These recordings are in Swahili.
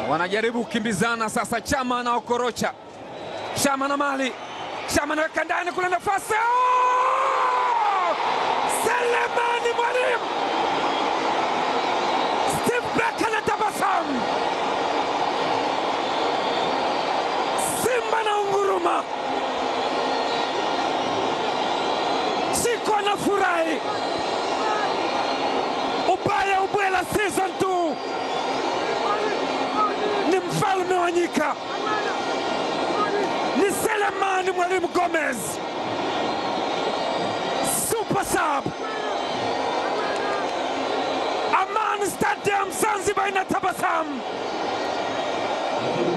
Wanajaribu kukimbizana sasa. Chama na Okorocha, Chama na Mali, Chama anaweka ndani kule, nafasi Selemani Mwalimu, Steve Black anatabasamu, Simba na unguruma, Chiko anafurahi. Ubaya ubwela season 2 ni mfalme wa nyika, ni Selemani Mwalimu Gomez, super sub. Amani Stadium Zanzibar inatabasamu.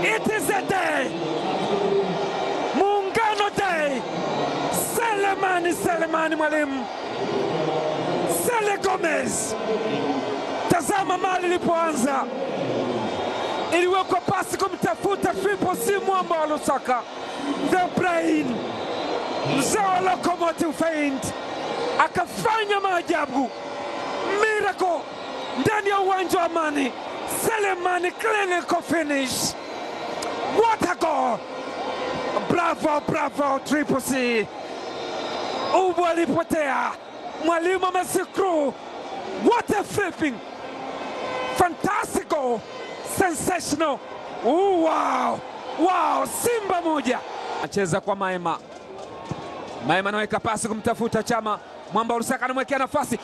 It is a day, Muungano Day. Selemani Mwalimu, Sele Gomez. Tazama mali ilipoanza, iliwekwa pasi kumtafuta Triple C mwamba wa Lusaka, the brain, mzao Locomotive Feint, akafanya maajabu, miracle ndani ya uwanja wa Amani. Selemani clinical finish. What a goal! Bravo Triple C. Ubu alipotea, Mwalimu amesikru. What a flipping, fantastic goal, sensational. Wow, Simba moja. Acheza kwa Maema, Maema anaweka pasi kumtafuta Chama, mwamba Lusaka anamwekea nafasi.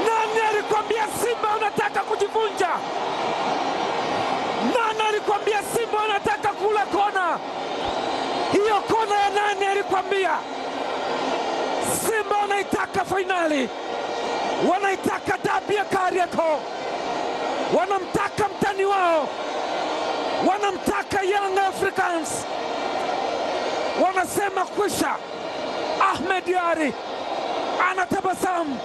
Nani alikwambia Simba unataka kujivunja? Nani alikwambia Simba unataka kula kona? Hiyo kona ya nani alikwambia? Simba wanaitaka finali, wanaitaka dabi ya Kariakoo, wanamtaka mtani wao, wanamtaka Young Africans. Wanasema kwisha. Ahmed Yari anatabasamu,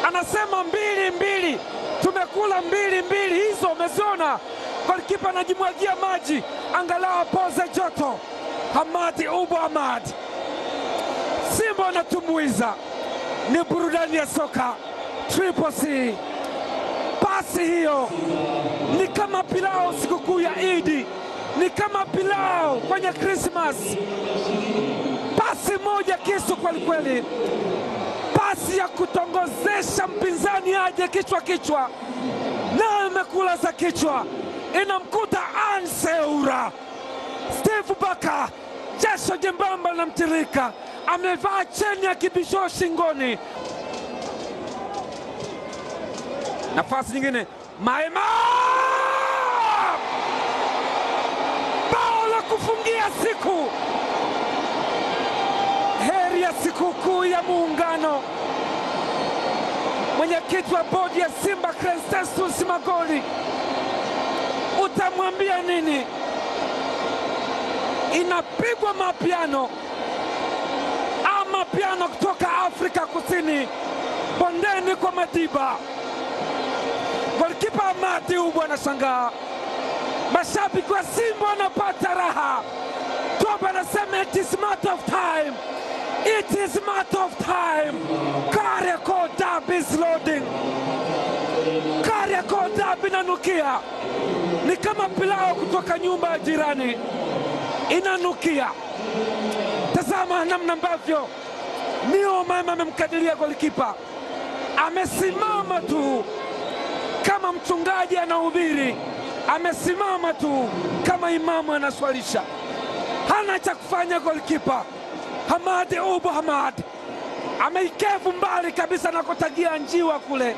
anasema 2-2, tumekula 2-2 hizo, umeziona? Golikipa anajimwagia maji angalau poze joto. Hamadi Ubu Hamad. Simba wanatumbuiza, ni burudani ya soka. Triple C, pasi hiyo ni kama pilau sikukuu ya Idi, ni kama pilau kwenye Christmas. Pasi moja kisu kweli, pasi ya kutongozesha mpinzani aje kichwa, na imekula za kichwa, inamkuta Anseura. Steve Baka, jasho jembamba na mtirika, amevaa cheni ya kibisho shingoni. Nafasi nyingine, Maema, bao la kufungia siku. Heri ya sikukuu ya Muungano. Mwenyekiti wa bodi ya Simba Crescentus Magoli, utamwambia nini? Inapigwa mapiano, ama piano kutoka Afrika Kusini, bondeni kwa Madiba. Golikipa Hamadi Ubu anashangaa, mashabiki wa Simba wanapata raha. Toba anasema it is matter of time, it is matter of time. Kariakoo derby is loading. Kariakoo derby inanukia, ni kama pilau kutoka nyumba ya jirani, inanukia. Tazama namna ambavyo Maema amemkadiria golikipa, amesimama tu kama mchungaji anahubiri, amesimama tu kama imamu anaswalisha, hana cha kufanya. Golikipa Hamadi Ubu Hamad ameikevu mbali kabisa na kutagia njiwa kule.